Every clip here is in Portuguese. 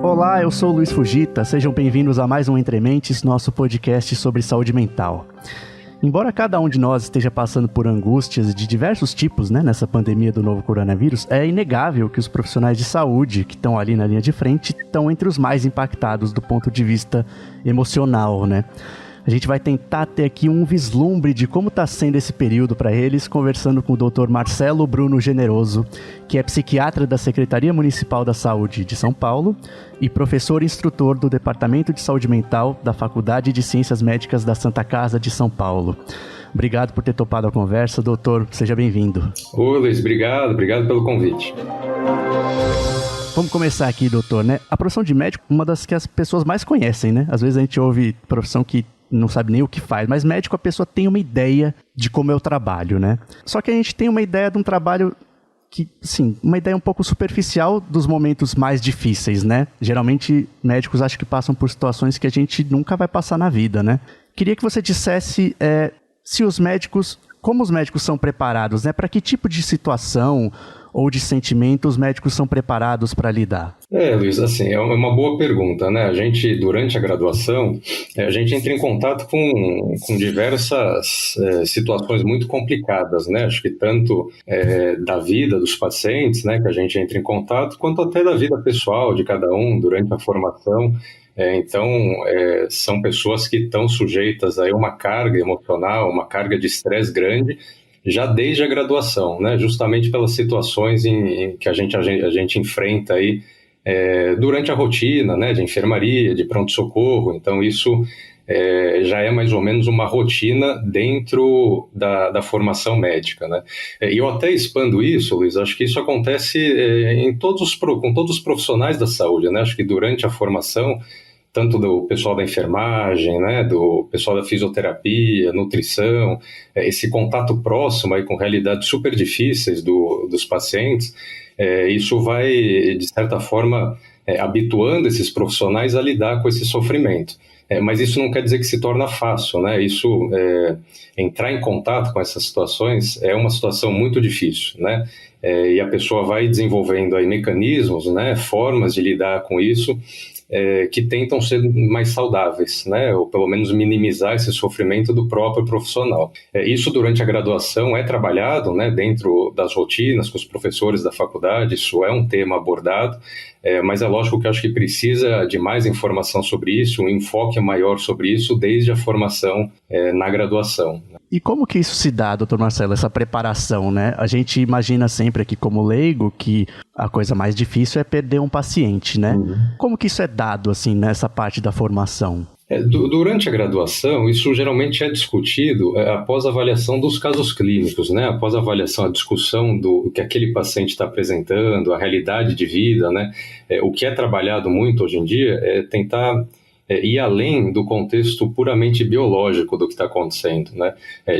Olá, eu sou o Luiz Fujita, sejam bem-vindos a mais um Entre Mentes, nosso podcast sobre saúde mental. Embora cada um de nós esteja passando por angústias de diversos tipos, nessa pandemia do novo coronavírus, é inegável que os profissionais de saúde que estão ali na linha de frente estão entre os mais impactados do ponto de vista emocional, A gente vai tentar ter aqui um vislumbre de como está sendo esse período para eles, conversando com o Dr. Marcelo Bruno Generoso, que é psiquiatra da Secretaria Municipal da Saúde de São Paulo e professor instrutor do Departamento de Saúde Mental da Faculdade de Ciências Médicas da Santa Casa de São Paulo. Obrigado por ter topado a conversa, doutor. Seja bem-vindo. Oi, Luiz. Obrigado pelo convite. Vamos começar aqui, doutor, A profissão de médico é uma das que as pessoas mais conhecem, Às vezes a gente ouve profissão que não sabe nem o que faz, mas médico a pessoa tem uma ideia de como é o trabalho, Só que a gente tem uma ideia de um trabalho que, sim, uma ideia um pouco superficial dos momentos mais difíceis, Geralmente médicos acham que passam por situações que a gente nunca vai passar na vida, Queria que você dissesse como os médicos são preparados, Para que tipo de situação ou de sentimento os médicos são preparados para lidar? Luiz, assim, é uma boa pergunta, A gente, durante a graduação, a gente entra em contato com diversas situações muito complicadas, Acho que tanto da vida dos pacientes, que a gente entra em contato, quanto até da vida pessoal de cada um durante a formação. Então, são pessoas que estão sujeitas a uma carga emocional, uma carga de estresse grande, já desde a graduação, justamente pelas situações em que a gente enfrenta aí, durante a rotina, de enfermaria, de pronto-socorro. Então, isso já é mais ou menos uma rotina dentro da formação médica, E eu até expando isso, Luiz, acho que isso acontece com todos os profissionais da saúde, Acho que durante a formação, tanto do pessoal da enfermagem, do pessoal da fisioterapia, nutrição, esse contato próximo aí com realidades super difíceis dos pacientes, isso vai, de certa forma, habituando esses profissionais a lidar com esse sofrimento. Mas isso não quer dizer que se torna fácil, Isso, entrar em contato com essas situações é uma situação muito difícil, E a pessoa vai desenvolvendo aí mecanismos, formas de lidar com isso, que tentam ser mais saudáveis, ou pelo menos minimizar esse sofrimento do próprio profissional. Isso durante a graduação é trabalhado, dentro das rotinas com os professores da faculdade, isso é um tema abordado, mas é lógico que eu acho que precisa de mais informação sobre isso, um enfoque maior sobre isso desde a formação na graduação. E como que isso se dá, doutor Marcelo, essa preparação, A gente imagina sempre aqui como leigo que a coisa mais difícil é perder um paciente, Uhum. Como que isso é dado, assim, nessa parte da formação? Durante a graduação, isso geralmente é discutido após a avaliação dos casos clínicos, Após a avaliação, a discussão do que aquele paciente está apresentando, a realidade de vida, O que é trabalhado muito hoje em dia é tentar ir além do contexto puramente biológico do que está acontecendo,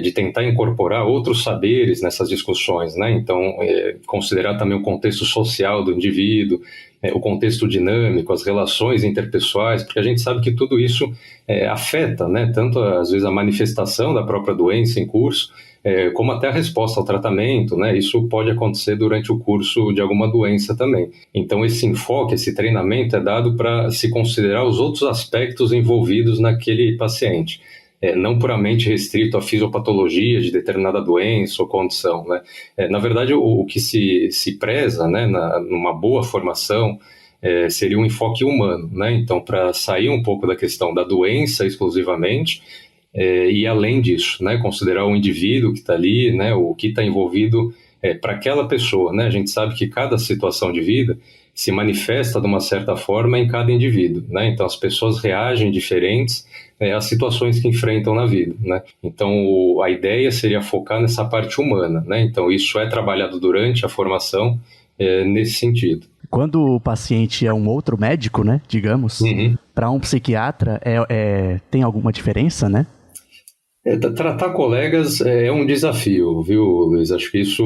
De tentar incorporar outros saberes nessas discussões, Então, considerar também o contexto social do indivíduo, o contexto dinâmico, as relações interpessoais, porque a gente sabe que tudo isso afeta, tanto às vezes a manifestação da própria doença em curso, como até a resposta ao tratamento, Isso pode acontecer durante o curso de alguma doença também. Então esse enfoque, esse treinamento é dado para se considerar os outros aspectos envolvidos naquele paciente. Não puramente restrito à fisiopatologia de determinada doença ou condição, Na verdade, o que se preza, numa boa formação, seria um enfoque humano, Então, para sair um pouco da questão da doença exclusivamente, e além disso, considerar o indivíduo que está ali, o que está envolvido para aquela pessoa, A gente sabe que cada situação de vida se manifesta de uma certa forma em cada indivíduo, Então as pessoas reagem diferentes às situações que enfrentam na vida, Então a ideia seria focar nessa parte humana, Então isso é trabalhado durante a formação nesse sentido. Quando o paciente é um outro médico, digamos, Uhum. Para um psiquiatra tem alguma diferença, Tratar colegas é um desafio, viu, Luiz? Acho que isso,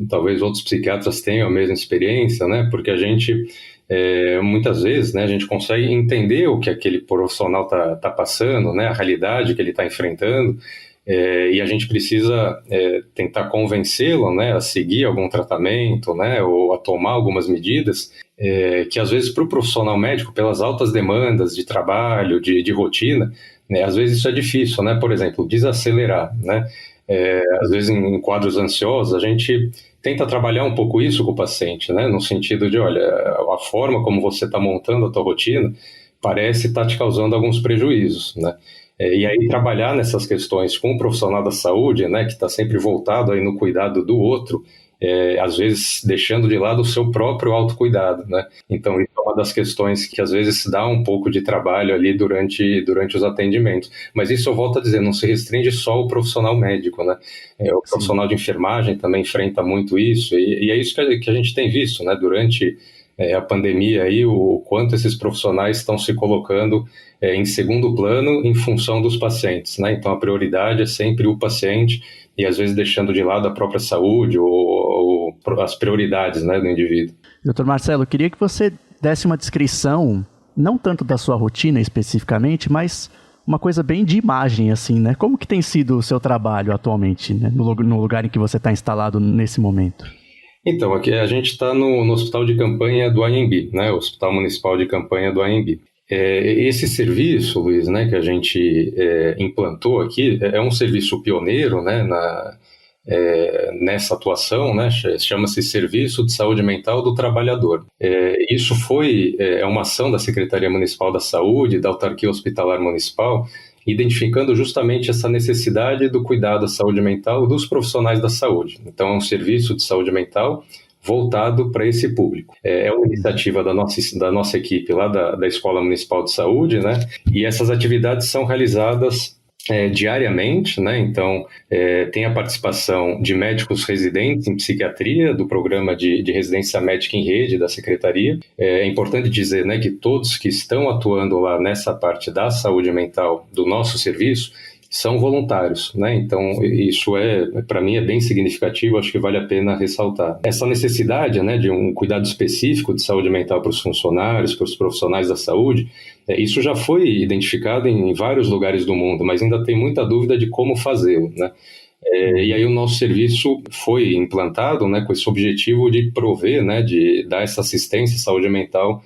talvez outros psiquiatras tenham a mesma experiência, Porque a gente, muitas vezes, a gente consegue entender o que aquele profissional tá passando, a realidade que ele está enfrentando, e a gente precisa tentar convencê-lo, a seguir algum tratamento, ou a tomar algumas medidas, que às vezes para o profissional médico, pelas altas demandas de trabalho, de rotina, né, às vezes isso é difícil, né? Por exemplo, desacelerar, né? Às vezes em quadros ansiosos, a gente tenta trabalhar um pouco isso com o paciente, né? No sentido de, olha, a forma como você está montando a tua rotina parece estar te causando alguns prejuízos, né? E aí trabalhar nessas questões com o profissional da saúde, né, que está sempre voltado aí no cuidado do outro, às vezes deixando de lado o seu próprio autocuidado, né? Então, isso é uma das questões que às vezes dá um pouco de trabalho ali durante os atendimentos. Mas isso, eu volto a dizer, não se restringe só ao profissional médico, né? O profissional de enfermagem também enfrenta muito isso, e é isso que a gente tem visto, né? Durante a pandemia aí, o quanto esses profissionais estão se colocando em segundo plano em função dos pacientes, né? Então, a prioridade é sempre o paciente, e às vezes deixando de lado a própria saúde ou as prioridades, né, do indivíduo. Doutor Marcelo, eu queria que você desse uma descrição, não tanto da sua rotina especificamente, mas uma coisa bem de imagem, assim, né? Como que tem sido o seu trabalho atualmente, né? No lugar em que você está instalado nesse momento? Então, aqui a gente está no hospital de campanha do Anhembi, né? O Hospital Municipal de Campanha do Anhembi. Esse serviço, Luiz, né, que a gente implantou aqui, é um serviço pioneiro, né, nessa atuação, né, chama-se Serviço de Saúde Mental do Trabalhador. Isso foi uma ação da Secretaria Municipal da Saúde, da Autarquia Hospitalar Municipal, identificando justamente essa necessidade do cuidado da saúde mental dos profissionais da saúde. Então, é um serviço de saúde mental voltado para esse público. É uma iniciativa da nossa equipe lá da Escola Municipal de Saúde, né? E essas atividades são realizadas diariamente, né? Então, tem a participação de médicos residentes em psiquiatria, do programa de residência médica em rede da Secretaria. É importante dizer, né, que todos que estão atuando lá nessa parte da saúde mental do nosso serviço são voluntários, né? Então, isso para mim, é bem significativo, acho que vale a pena ressaltar. Essa necessidade, né, de um cuidado específico de saúde mental para os funcionários, para os profissionais da saúde, isso já foi identificado em vários lugares do mundo, mas ainda tem muita dúvida de como fazê-lo, né? E aí o nosso serviço foi implantado, né, com esse objetivo de prover, né, de dar essa assistência à saúde mental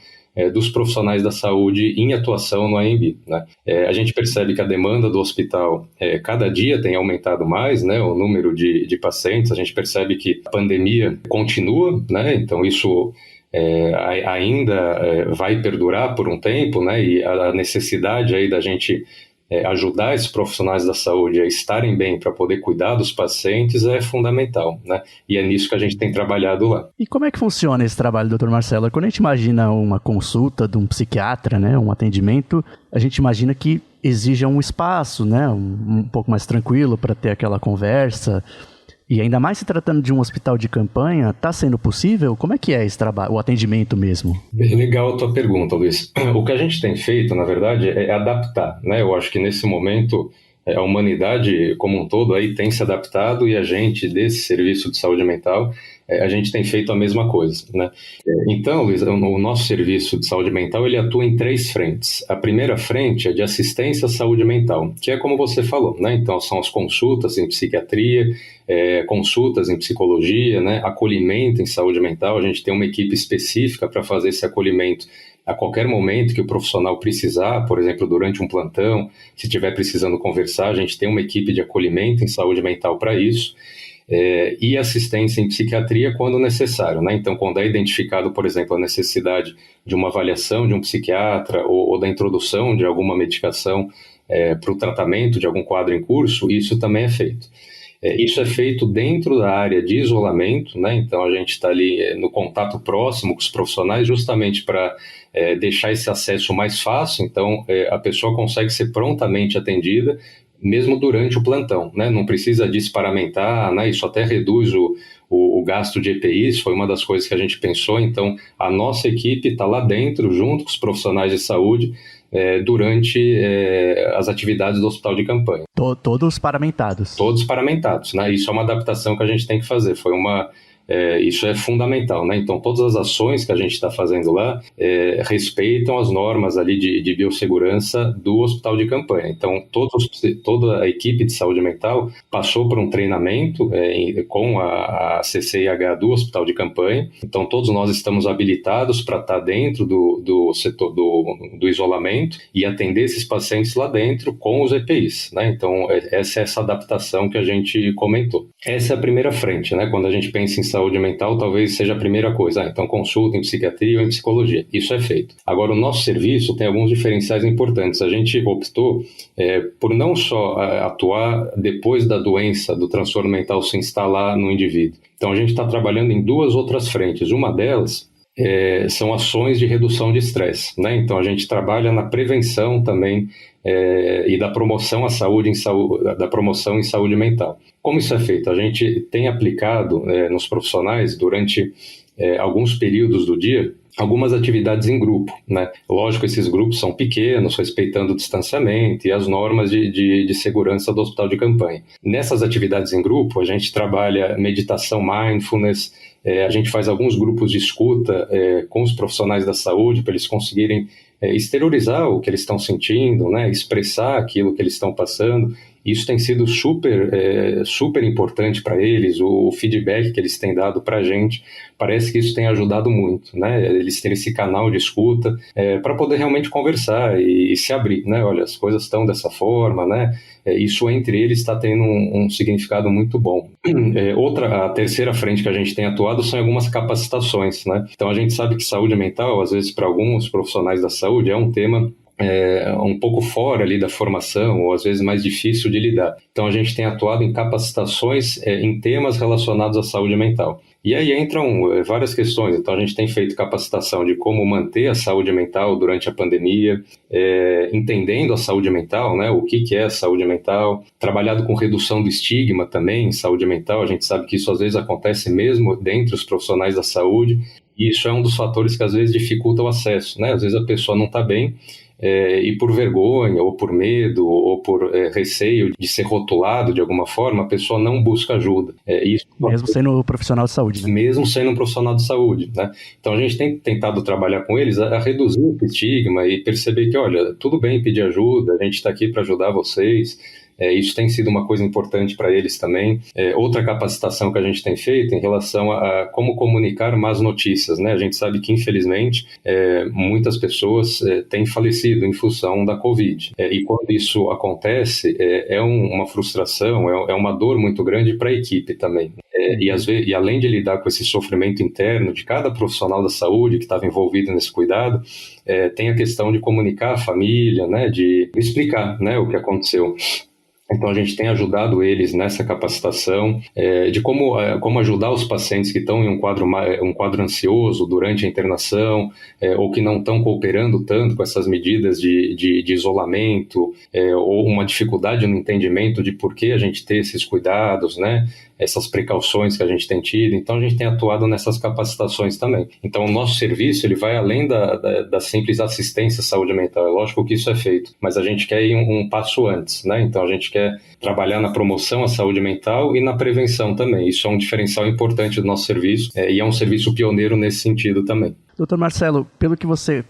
dos profissionais da saúde em atuação no AMB, né? A gente percebe que a demanda do hospital cada dia tem aumentado mais, né, o número de pacientes. A gente percebe que a pandemia continua, né? Então isso ainda vai perdurar por um tempo, né? E a necessidade aí da gente ajudar esses profissionais da saúde a estarem bem para poder cuidar dos pacientes é fundamental, né? E é nisso que a gente tem trabalhado lá. E como é que funciona esse trabalho, doutor Marcelo? Quando a gente imagina uma consulta de um psiquiatra, né, um atendimento, a gente imagina que exija um espaço, né, um pouco mais tranquilo para ter aquela conversa. E ainda mais se tratando de um hospital de campanha, está sendo possível? Como é que é esse trabalho, o atendimento mesmo? Legal a tua pergunta, Luiz. O que a gente tem feito, na verdade, é adaptar, né? Eu acho que nesse momento a humanidade como um todo aí tem se adaptado, e a gente desse serviço de saúde mental, a gente tem feito a mesma coisa, né? Então, Luiz, o nosso serviço de saúde mental, ele atua em 3 frentes. A primeira frente é de assistência à saúde mental, que é como você falou, né? Então, são as consultas em psiquiatria, consultas em psicologia, né? Acolhimento em saúde mental. A gente tem uma equipe específica para fazer esse acolhimento a qualquer momento que o profissional precisar, por exemplo, durante um plantão, se estiver precisando conversar, a gente tem uma equipe de acolhimento em saúde mental para isso. E assistência em psiquiatria quando necessário, né? Então, quando é identificado, por exemplo, a necessidade de uma avaliação de um psiquiatra ou da introdução de alguma medicação para o tratamento de algum quadro em curso, isso também é feito. Isso é feito dentro da área de isolamento, né? Então a gente está ali no contato próximo com os profissionais, justamente para deixar esse acesso mais fácil. Então a pessoa consegue ser prontamente atendida, mesmo durante o plantão, né? Não precisa desparamentar, né? Isso até reduz o gasto de EPIs, foi uma das coisas que a gente pensou. Então a nossa equipe está lá dentro, junto com os profissionais de saúde, durante as atividades do hospital de campanha. Todos paramentados. Todos paramentados, né? Isso é uma adaptação que a gente tem que fazer. Foi uma Isso é fundamental, né? Então, todas as ações que a gente está fazendo lá respeitam as normas ali de biossegurança do hospital de campanha. Então, toda a equipe de saúde mental passou por um treinamento com a CCIH do hospital de campanha. Então, todos nós estamos habilitados para estar dentro do setor do isolamento e atender esses pacientes lá dentro com os EPIs, né? Então, essa adaptação que a gente comentou. Essa é a primeira frente, né? Quando a gente pensa em saúde mental, talvez seja a primeira coisa. Então, consulta em psiquiatria ou em psicologia. Isso é feito. Agora, o nosso serviço tem alguns diferenciais importantes. A gente optou por não só atuar depois da doença, do transtorno mental se instalar no indivíduo. Então, a gente está trabalhando em duas outras frentes. Uma delas são ações de redução de estresse, né? Então, a gente trabalha na prevenção também e da promoção à saúde da promoção em saúde mental. Como isso é feito? A gente tem aplicado nos profissionais durante alguns períodos do dia algumas atividades em grupo, né? Lógico, esses grupos são pequenos, respeitando o distanciamento e as normas de segurança do hospital de campanha. Nessas atividades em grupo, a gente trabalha meditação, mindfulness, a gente faz alguns grupos de escuta com os profissionais da saúde para eles conseguirem exteriorizar o que eles estão sentindo, né? Expressar aquilo que eles estão passando. Isso tem sido super importante para eles, o feedback que eles têm dado para a gente, parece que isso tem ajudado muito, né? Eles terem esse canal de escuta para poder realmente conversar e se abrir, né? Olha, as coisas estão dessa forma, né? Isso entre eles está tendo um significado muito bom. A terceira frente que a gente tem atuado são algumas capacitações, né? Então a gente sabe que saúde mental, às vezes para alguns profissionais da saúde, é um tema um pouco fora ali da formação, ou às vezes mais difícil de lidar. Então a gente tem atuado em capacitações em temas relacionados à saúde mental. E aí entram várias questões. Então a gente tem feito capacitação de como manter a saúde mental durante a pandemia, entendendo a saúde mental, né? O que é a saúde mental, trabalhado com redução do estigma também em saúde mental. A gente sabe que isso às vezes acontece mesmo dentre os profissionais da saúde, e isso é um dos fatores que às vezes dificulta o acesso, né? Às vezes a pessoa não está bem, e por vergonha, ou por medo, ou por receio de ser rotulado de alguma forma, a pessoa não busca ajuda. Mesmo sendo profissional de saúde, né? Mesmo sendo um profissional de saúde, né? Então a gente tem tentado trabalhar com eles a reduzir o estigma e perceber que, olha, tudo bem pedir ajuda, a gente está aqui para ajudar vocês. Isso tem sido uma coisa importante para eles também. Outra capacitação que a gente tem feito em relação a como comunicar más notícias, né? A gente sabe que, infelizmente, muitas pessoas têm falecido em função da Covid. E quando isso acontece, uma frustração, é uma dor muito grande para a equipe também. E além de lidar com esse sofrimento interno de cada profissional da saúde que estava envolvido nesse cuidado, tem a questão de comunicar à família, né? De explicar, né, o que aconteceu. Então, a gente tem ajudado eles nessa capacitação de como ajudar os pacientes que estão em um quadro ansioso durante a internação, ou que não estão cooperando tanto com essas medidas de isolamento, ou uma dificuldade no entendimento de por que a gente ter esses cuidados, né? Essas precauções que a gente tem tido. Então, a gente tem atuado nessas capacitações também. Então, o nosso serviço ele vai além da simples assistência à saúde mental. É lógico que isso é feito, mas a gente quer ir um passo antes, né? Então, a gente quer trabalhar na promoção à saúde mental e na prevenção também. Isso é um diferencial importante do nosso serviço e é um serviço pioneiro nesse sentido também. Doutor Marcelo, pelo que você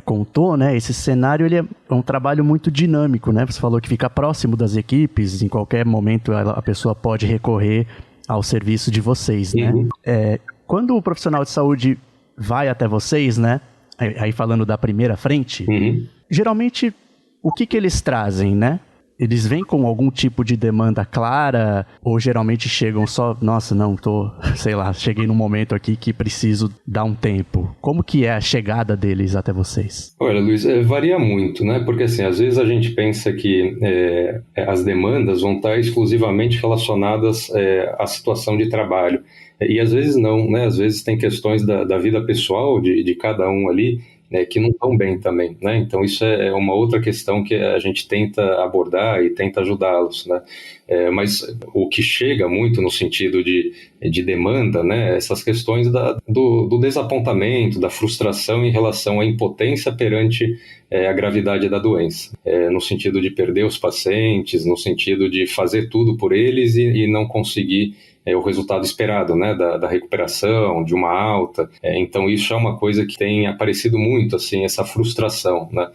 contou, né, esse cenário ele é um trabalho muito dinâmico, né? Você falou que fica próximo das equipes, em qualquer momento a pessoa pode recorrer ao serviço de vocês, né? Uhum. Quando o profissional de saúde vai até vocês, né, aí falando da primeira frente, geralmente o que eles trazem, né? Eles vêm com algum tipo de demanda clara ou geralmente chegam só, nossa, não, cheguei num momento aqui que preciso dar um tempo. Como que é a chegada deles até vocês? Olha, Luiz, varia muito, né? Porque assim, às vezes a gente pensa que as demandas vão estar exclusivamente relacionadas à situação de trabalho. E às vezes não, né? Às vezes tem questões da vida pessoal de cada um ali, que não estão bem também, né? Então isso é uma outra questão que a gente tenta abordar e tenta ajudá-los, né? Mas o que chega muito no sentido de demanda, né? Essas questões do desapontamento, da frustração em relação à impotência perante a gravidade da doença, no sentido de perder os pacientes, no sentido de fazer tudo por eles e não conseguir o resultado esperado, né, da recuperação, de uma alta. Então isso é uma coisa que tem aparecido muito, assim, essa frustração, né?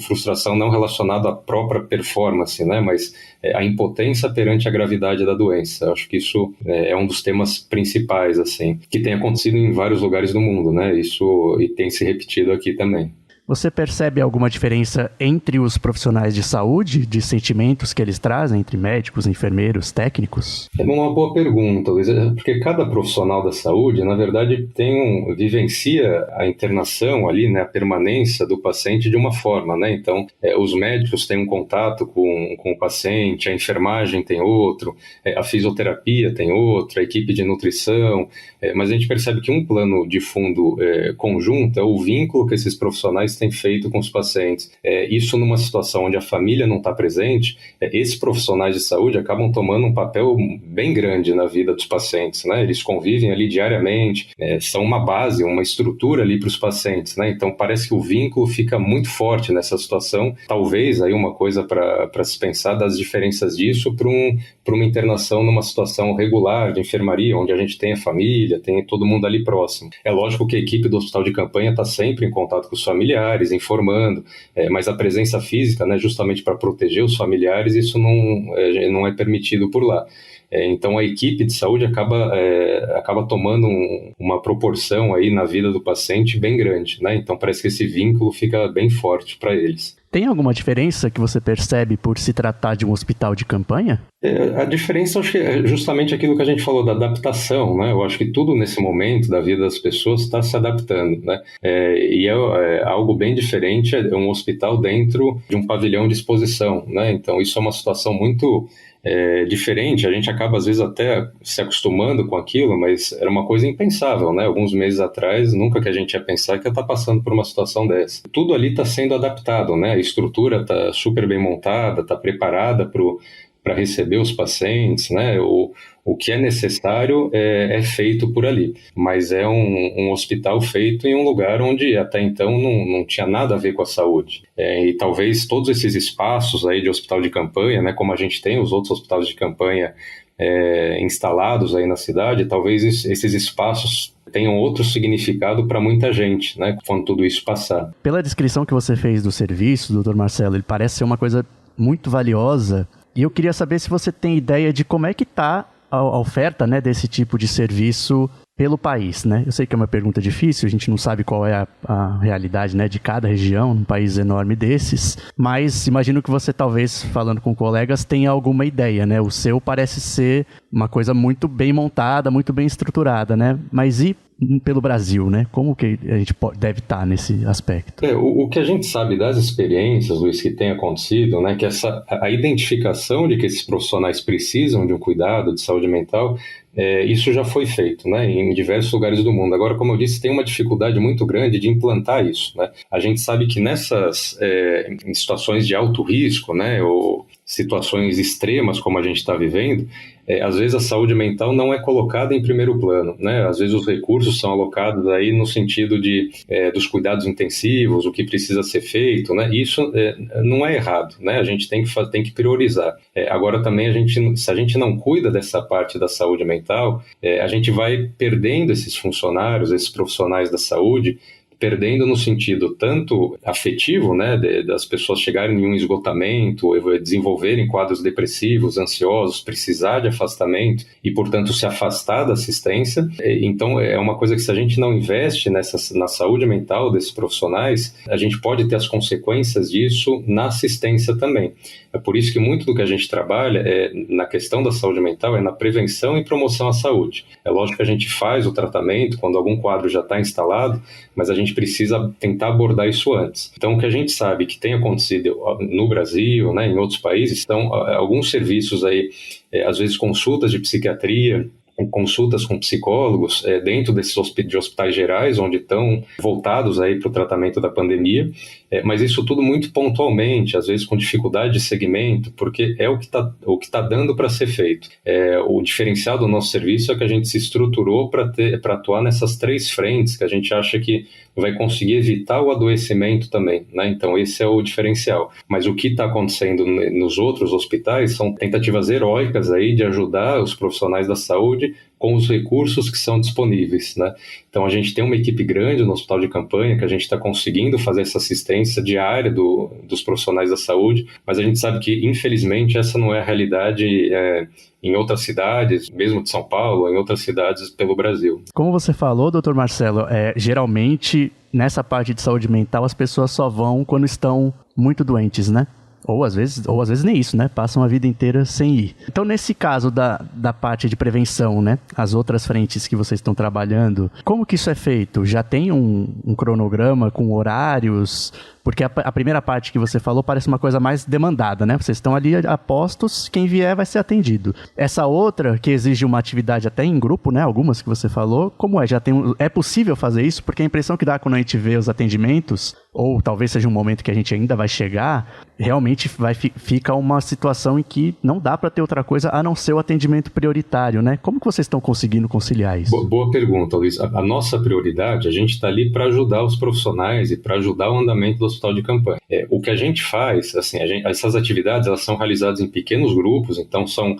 Frustração não relacionada à própria performance, né, mas a impotência perante a gravidade da doença. Eu acho que isso é um dos temas principais, assim, que tem acontecido em vários lugares do mundo, né, isso e tem se repetido aqui também. Você percebe alguma diferença entre os profissionais de saúde, de sentimentos que eles trazem, entre médicos, enfermeiros, técnicos? É uma boa pergunta, Luiz, porque cada profissional da saúde, na verdade, vivencia a internação ali, né, a permanência do paciente de uma forma, né? Então, os médicos têm um contato com o paciente, a enfermagem tem outro, a fisioterapia tem outro, a equipe de nutrição, mas a gente percebe que um plano de fundo conjunto é o vínculo que esses profissionais têm feito com os pacientes. Isso numa situação onde a família não está presente, esses profissionais de saúde acabam tomando um papel bem grande na vida dos pacientes, né? Eles convivem ali diariamente, são uma base, uma estrutura ali para os pacientes, né? Então parece que o vínculo fica muito forte nessa situação. Talvez aí uma coisa para se pensar das diferenças disso para uma internação numa situação regular de enfermaria, onde a gente tem a família, tem todo mundo ali próximo. É lógico que a equipe do hospital de campanha está sempre em contato com os familiares, informando, mas a presença física, né, justamente para proteger os familiares, isso não é permitido por lá. Então a equipe de saúde acaba tomando uma proporção aí na vida do paciente bem grande, né? Então parece que esse vínculo fica bem forte para eles. Tem alguma diferença que você percebe por se tratar de um hospital de campanha? A diferença, acho que é justamente aquilo que a gente falou da adaptação, né? Eu acho que tudo nesse momento da vida das pessoas está se adaptando, né? E é algo bem diferente, é um hospital dentro de um pavilhão de exposição, né? Então isso é uma situação muito diferente, a gente acaba às vezes até se acostumando com aquilo, mas era uma coisa impensável, né? Alguns meses atrás, nunca que a gente ia pensar que ia estar passando por uma situação dessa. Tudo ali está sendo adaptado, né? A estrutura está super bem montada, está preparada para receber os pacientes, né? O que é necessário é feito por ali, mas é um hospital feito em um lugar onde até então não tinha nada a ver com a saúde. E talvez todos esses espaços aí de hospital de campanha, né, como a gente tem os outros hospitais de campanha instalados aí na cidade, talvez esses espaços tenham outro significado para muita gente, né, quando tudo isso passar. Pela descrição que você fez do serviço, doutor Marcelo, ele parece ser uma coisa muito valiosa, e eu queria saber se você tem ideia de como é que está a oferta, né, desse tipo de serviço pelo país, né? Eu sei que é uma pergunta difícil, a gente não sabe qual é a realidade, né, de cada região, num país enorme desses, mas imagino que você talvez, falando com colegas, tenha alguma ideia, né? O seu parece ser uma coisa muito bem montada, muito bem estruturada, né? Mas e pelo Brasil, né? Como que a gente deve estar nesse aspecto? O que a gente sabe das experiências, Luiz, que tem acontecido, né, que a identificação de que esses profissionais precisam de um cuidado de saúde mental, isso já foi feito, né, em diversos lugares do mundo. Agora, como eu disse, tem uma dificuldade muito grande de implantar isso, né? A gente sabe que nessas em situações de alto risco, né, ou situações extremas como a gente está vivendo, às vezes a saúde mental não é colocada em primeiro plano, né? Às vezes os recursos são alocados aí no sentido dos cuidados intensivos, o que precisa ser feito, né? Isso não é errado, né? A gente tem que priorizar. Agora também se a gente não cuida dessa parte da saúde mental, a gente vai perdendo esses funcionários, esses profissionais da saúde, perdendo no sentido tanto afetivo, né, das pessoas chegarem em um esgotamento, desenvolverem quadros depressivos, ansiosos, precisar de afastamento e, portanto, se afastar da assistência. Então, é uma coisa que se a gente não investe na saúde mental desses profissionais, a gente pode ter as consequências disso na assistência também. É por isso que muito do que a gente trabalha na questão da saúde mental é na prevenção e promoção à saúde. É lógico que a gente faz o tratamento quando algum quadro já está instalado, mas a gente precisa tentar abordar isso antes. Então, o que a gente sabe que tem acontecido no Brasil, né, em outros países, são alguns serviços aí, às vezes consultas de psiquiatria, consultas com psicólogos dentro desses de hospitais gerais, onde estão voltados aí para o tratamento da pandemia, mas isso tudo muito pontualmente, às vezes com dificuldade de segmento, porque é o que tá dando para ser feito. O diferencial do nosso serviço é que a gente se estruturou para atuar nessas 3 frentes, que a gente acha que vai conseguir evitar o adoecimento também, né? Então esse é o diferencial. Mas o que está acontecendo nos outros hospitais são tentativas heróicas aí de ajudar os profissionais da saúde com os recursos que são disponíveis, né? Então a gente tem uma equipe grande no hospital de campanha que a gente está conseguindo fazer essa assistência diária dos profissionais da saúde, mas a gente sabe que infelizmente essa não é a realidade em outras cidades, mesmo de São Paulo, em outras cidades pelo Brasil. Como você falou, doutor Marcelo, geralmente nessa parte de saúde mental as pessoas só vão quando estão muito doentes, né? Ou às vezes nem isso, né? Passam a vida inteira sem ir. Então, nesse caso da parte de prevenção, né? As outras frentes que vocês estão trabalhando, como que isso é feito? Já tem um cronograma com horários? Porque a primeira parte que você falou parece uma coisa mais demandada, né? Vocês estão ali apostos, quem vier vai ser atendido. Essa outra, que exige uma atividade até em grupo, né? Algumas que você falou, como é? É possível fazer isso? Porque a impressão que dá quando a gente vê os atendimentos, ou talvez seja um momento que a gente ainda vai chegar, realmente fica uma situação em que não dá para ter outra coisa a não ser o atendimento prioritário, né? Como que vocês estão conseguindo conciliar isso? Boa pergunta, Luiz. A nossa prioridade, a gente está ali para ajudar os profissionais e para ajudar o andamento do hospital de campanha. O que a gente faz, assim, essas atividades, elas são realizadas em pequenos grupos, então são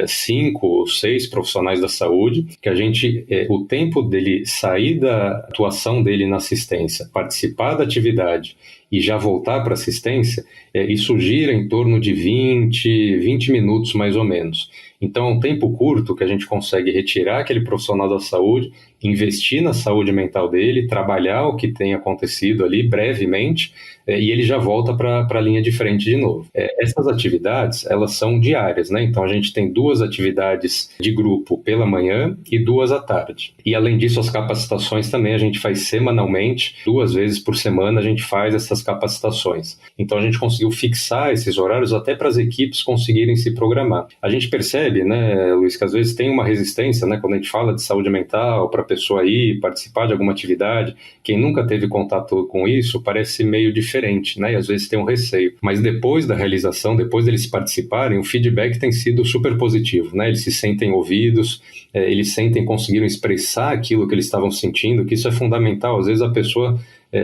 5 ou 6 profissionais da saúde, que a gente, o tempo dele sair da atuação dele na assistência, participar da atividade e já voltar para assistência, isso gira em torno de 20 minutos mais ou menos. Então é um tempo curto que a gente consegue retirar aquele profissional da saúde, investir na saúde mental dele, trabalhar o que tem acontecido ali brevemente, e ele já volta para a linha de frente de novo. Essas atividades, elas são diárias, né? Então a gente tem 2 atividades de grupo pela manhã e 2 à tarde. E além disso, as capacitações também a gente faz semanalmente, 2 vezes por semana a gente faz essas capacitações. Então a gente conseguiu fixar esses horários até para as equipes conseguirem se programar. A gente percebe, né, Luiz, que às vezes tem uma resistência, né, quando a gente fala de saúde mental, para a pessoa ir participar de alguma atividade. Quem nunca teve contato com isso parece meio diferente, né, e às vezes tem um receio. Mas depois da realização, depois deles participarem, o feedback tem sido super positivo, né, eles se sentem ouvidos, eles conseguiram expressar aquilo que eles estavam sentindo, que isso é fundamental. Às vezes a pessoa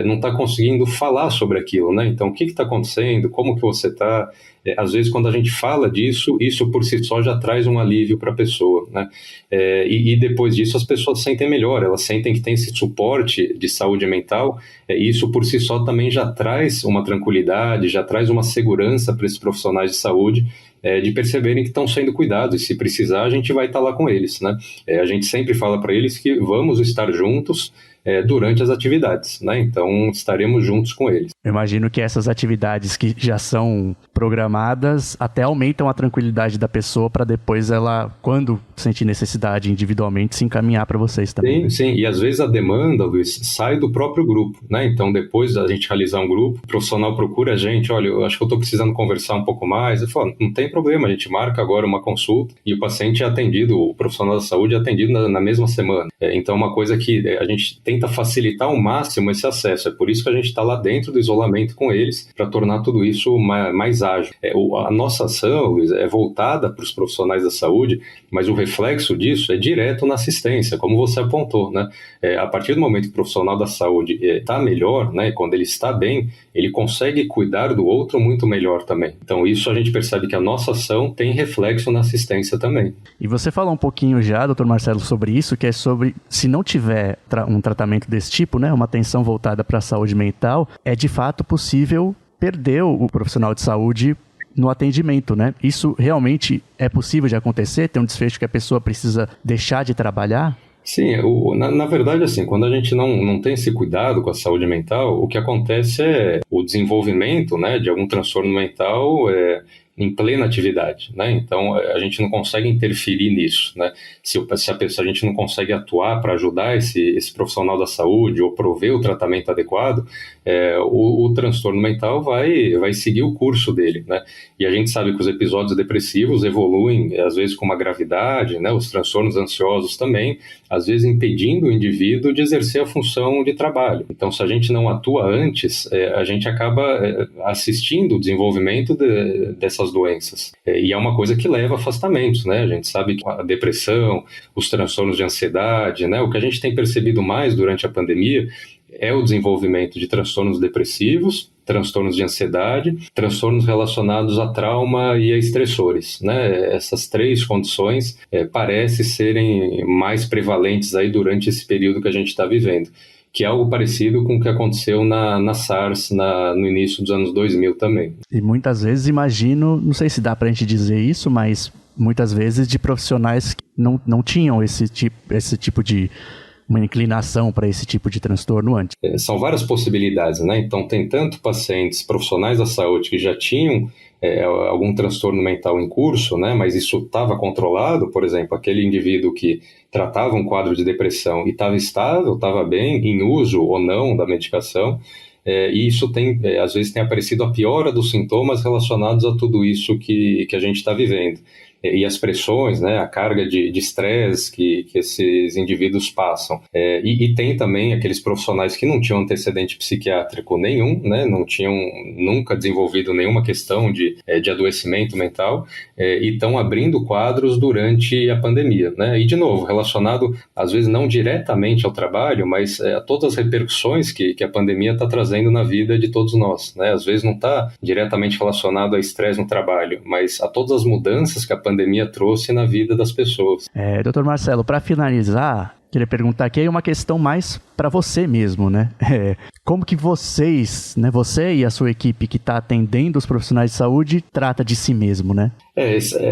não está conseguindo falar sobre aquilo, né? Então, o que está acontecendo? Como que você está? Às vezes, quando a gente fala disso, isso por si só já traz um alívio para a pessoa, né? E depois disso, as pessoas sentem melhor, elas sentem que tem esse suporte de saúde mental, e isso por si só também já traz uma tranquilidade, já traz uma segurança para esses profissionais de saúde, de perceberem que estão sendo cuidados, e se precisar, a gente vai estar lá com eles, né? A gente sempre fala para eles que vamos estar juntos durante as atividades, né? Então estaremos juntos com eles. Eu imagino que essas atividades que já são programadas até aumentam a tranquilidade da pessoa para depois ela, quando sentir necessidade individualmente, se encaminhar para vocês também. Sim, e às vezes a demanda, Luiz, sai do próprio grupo, né? Então depois da gente realizar um grupo, o profissional procura a gente, olha, eu acho que eu estou precisando conversar um pouco mais. Eu falo, não tem problema, a gente marca agora uma consulta e o paciente é atendido, o profissional da saúde é atendido na mesma semana. Então uma coisa que a gente tenta facilitar ao máximo esse acesso, é por isso que a gente está lá dentro do isolamento com eles, para tornar tudo isso mais ágil. A nossa ação, Luiz, é voltada para os profissionais da saúde, mas o reflexo disso é direto na assistência, como você apontou, né? A partir do momento que o profissional da saúde está melhor, né, quando ele está bem, ele consegue cuidar do outro muito melhor também. Então isso a gente percebe que a nossa ação tem reflexo na assistência também. E você falou um pouquinho já, doutor Marcelo, sobre isso, que é sobre, se não tiver um tratamento desse tipo, né, uma atenção voltada para a saúde mental, é de fato possível perder o profissional de saúde no atendimento, né? Isso realmente é possível de acontecer? Tem um desfecho que a pessoa precisa deixar de trabalhar? Sim, na verdade, assim, quando a gente não tem esse cuidado com a saúde mental, o que acontece é o desenvolvimento, né, de algum transtorno mental em plena atividade, né? Então, a gente não consegue interferir nisso, né? Se a gente não consegue atuar para ajudar esse profissional da saúde ou prover o tratamento adequado, o transtorno mental vai seguir o curso dele, né? E a gente sabe que os episódios depressivos evoluem, às vezes, com uma gravidade, né? Os transtornos ansiosos também, às vezes impedindo o indivíduo de exercer a função de trabalho. Então, se a gente não atua antes, a gente acaba assistindo o desenvolvimento dessas doenças. E é uma coisa que leva a afastamentos, né? A gente sabe que a depressão, os transtornos de ansiedade, né? O que a gente tem percebido mais durante a pandemia é o desenvolvimento de transtornos depressivos, transtornos de ansiedade, transtornos relacionados a trauma e a estressores, né? Essas três condições parecem serem mais prevalentes aí durante esse período que a gente está vivendo, que é algo parecido com o que aconteceu na SARS no início dos anos 2000 também. E muitas vezes imagino, não sei se dá para a gente dizer isso, mas muitas vezes de profissionais que não tinham esse tipo de uma inclinação para esse tipo de transtorno antes. São várias possibilidades, né? Então, tem tanto pacientes profissionais da saúde que já tinham algum transtorno mental em curso, né? Mas isso estava controlado, por exemplo, aquele indivíduo que tratava um quadro de depressão e estava estável, estava bem, em uso ou não da medicação, e isso às vezes tem aparecido a piora dos sintomas relacionados a tudo isso que a gente está vivendo. E as pressões, né, a carga de estresse que esses indivíduos passam. E tem também aqueles profissionais que não tinham antecedente psiquiátrico nenhum, né, não tinham nunca desenvolvido nenhuma questão de adoecimento mental, e estão abrindo quadros durante a pandemia, né? E, de novo, relacionado, às vezes, não diretamente ao trabalho, mas a todas as repercussões que a pandemia está trazendo na vida de todos nós, né? Às vezes não está diretamente relacionado a estresse no trabalho, mas a todas as mudanças que a pandemia trouxe na vida das pessoas. Dr. Marcelo, para finalizar, queria perguntar aqui uma questão mais para você mesmo, né? Como que vocês, né, você e a sua equipe que está atendendo os profissionais de saúde, trata de si mesmo, né?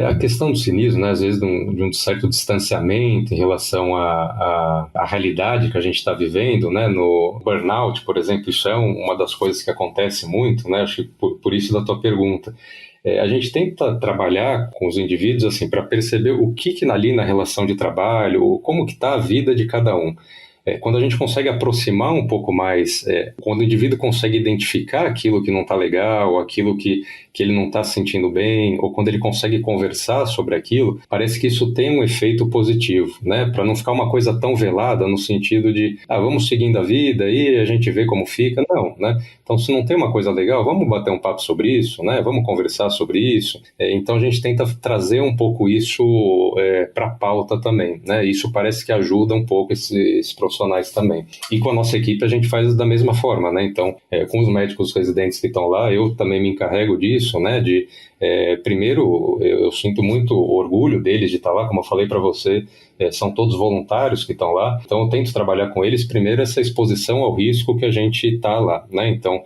A questão do cinismo, né, às vezes de um certo distanciamento em relação à realidade que a gente está vivendo, né? No burnout, por exemplo, isso é uma das coisas que acontece muito, né? Acho que por isso da tua pergunta. A gente tenta trabalhar com os indivíduos assim, para perceber o que ali na relação de trabalho, como que está a vida de cada um. Quando a gente consegue aproximar um pouco mais, quando o indivíduo consegue identificar aquilo que não está legal, aquilo que ele não está se sentindo bem, ou quando ele consegue conversar sobre aquilo, parece que isso tem um efeito positivo, né? Para não ficar uma coisa tão velada no sentido de, vamos seguindo a vida e a gente vê como fica. Não, né? Então, se não tem uma coisa legal, vamos bater um papo sobre isso, né? Vamos conversar sobre isso. Então, a gente tenta trazer um pouco isso para a pauta também, né? Isso parece que ajuda um pouco esses profissionais também. E com a nossa equipe, a gente faz da mesma forma, né? Então, com os médicos residentes que estão lá, eu também me encarrego disso, né? Primeiro, eu sinto muito orgulho deles de estar lá, como eu falei para você, são todos voluntários que estão lá, então eu tento trabalhar com eles, primeiro, essa exposição ao risco que a gente está lá, né? Então,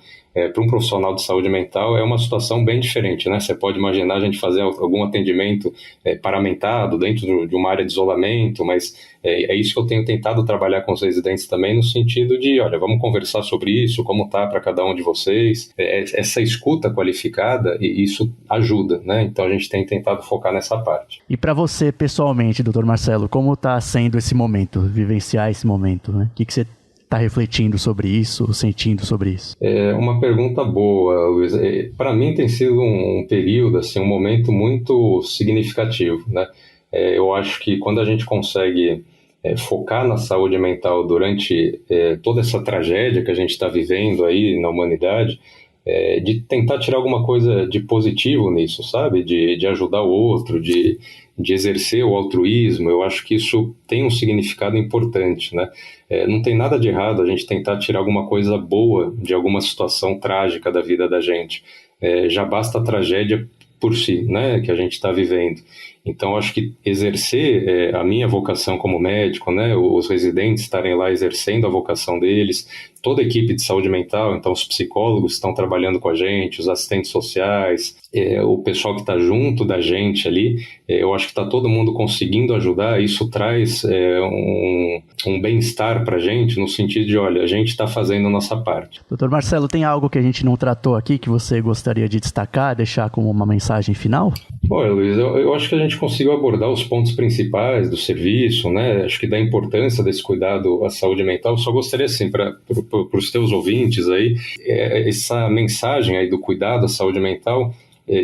para um profissional de saúde mental é uma situação bem diferente, né? Você pode imaginar a gente fazer algum atendimento paramentado dentro de uma área de isolamento, mas é isso que eu tenho tentado trabalhar com os residentes também, no sentido de, olha, vamos conversar sobre isso, como está para cada um de vocês, essa escuta qualificada, e isso ajuda, né? Então a gente tem tentado focar nessa parte. E para você, pessoalmente, Dr. Marcelo, como está sendo esse momento, vivenciar esse momento, né? O que você está refletindo sobre isso, sentindo sobre isso? Uma pergunta boa, Luiz. Para mim tem sido um período, assim, um momento muito significativo, né? Eu acho que quando a gente consegue focar na saúde mental durante toda essa tragédia que a gente está vivendo aí na humanidade, de tentar tirar alguma coisa de positivo nisso, sabe? De ajudar o outro, de exercer o altruísmo, eu acho que isso tem um significado importante, né? Não tem nada de errado a gente tentar tirar alguma coisa boa de alguma situação trágica da vida da gente. Já basta a tragédia por si, né, que a gente está vivendo. Então, acho que exercer a minha vocação como médico, né, os residentes estarem lá exercendo a vocação deles, toda a equipe de saúde mental, então os psicólogos estão trabalhando com a gente, os assistentes sociais, o pessoal que está junto da gente ali, eu acho que está todo mundo conseguindo ajudar, isso traz um bem-estar para a gente, no sentido de, olha, a gente está fazendo a nossa parte. Doutor Marcelo, tem algo que a gente não tratou aqui que você gostaria de destacar, deixar como uma mensagem final? Olha, Luiz, eu acho que a gente conseguiu abordar os pontos principais do serviço, né? Acho que da importância desse cuidado à saúde mental. Só gostaria, assim, para os teus ouvintes aí, essa mensagem aí do cuidado à saúde mental,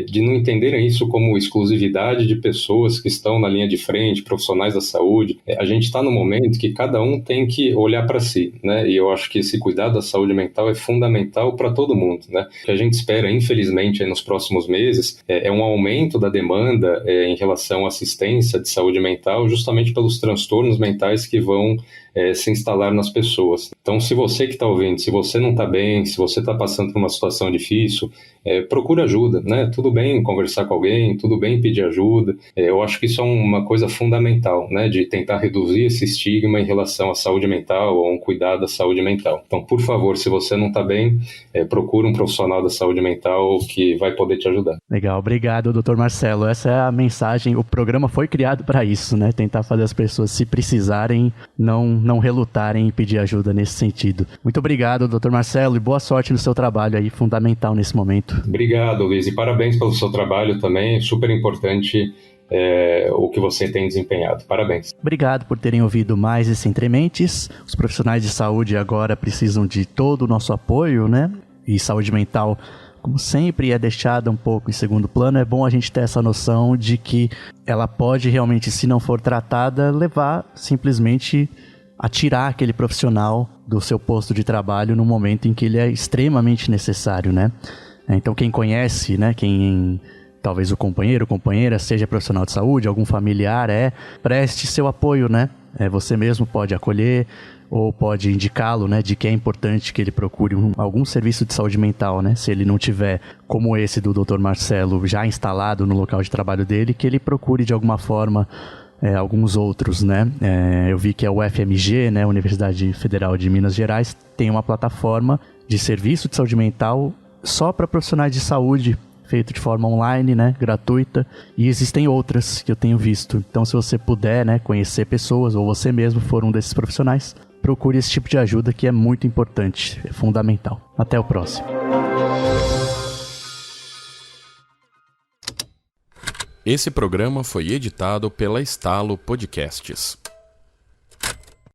de não entenderem isso como exclusividade de pessoas que estão na linha de frente, profissionais da saúde. A gente está no momento que cada um tem que olhar para si, né? E eu acho que esse cuidado da saúde mental é fundamental para todo mundo, né? O que a gente espera, infelizmente, aí nos próximos meses é um aumento da demanda em relação à assistência de saúde mental, justamente pelos transtornos mentais que vão se instalar nas pessoas. Então, se você que está ouvindo, se você não está bem, se você está passando por uma situação difícil, procure ajuda, né? Tudo bem conversar com alguém, tudo bem pedir ajuda. Eu acho que isso é uma coisa fundamental, né? De tentar reduzir esse estigma em relação à saúde mental ou a um cuidado da saúde mental. Então, por favor, se você não está bem, procure um profissional da saúde mental que vai poder te ajudar. Legal, obrigado, doutor Marcelo. Essa é a mensagem, o programa foi criado para isso, né? Tentar fazer as pessoas, se precisarem, não relutarem em pedir ajuda nesse sentido. Muito obrigado, doutor Marcelo, e boa sorte no seu trabalho aí, fundamental nesse momento. Obrigado, Luiz, e parabéns pelo seu trabalho também, super importante o que você tem desempenhado. Parabéns. Obrigado por terem ouvido mais esse Entre Mentes. Os profissionais de saúde agora precisam de todo o nosso apoio, né? E saúde mental, como sempre, é deixada um pouco em segundo plano. É bom a gente ter essa noção de que ela pode realmente, se não for tratada, levar simplesmente a tirar aquele profissional do seu posto de trabalho no momento em que ele é extremamente necessário, né? Então quem conhece, né, talvez o companheiro, companheira, seja profissional de saúde, algum familiar, preste seu apoio, né? Você mesmo pode acolher ou pode indicá-lo, né, de que é importante que ele procure algum serviço de saúde mental, né? Se ele não tiver, como esse do Dr. Marcelo, já instalado no local de trabalho dele, que ele procure de alguma forma alguns outros, né? Eu vi que a UFMG, né, Universidade Federal de Minas Gerais, tem uma plataforma de serviço de saúde mental só para profissionais de saúde, feito de forma online, né, gratuita, e existem outras que eu tenho visto. Então, se você puder, né, conhecer pessoas, ou você mesmo for um desses profissionais, procure esse tipo de ajuda que é muito importante, é fundamental. Até o próximo. Esse programa foi editado pela Estalo Podcasts.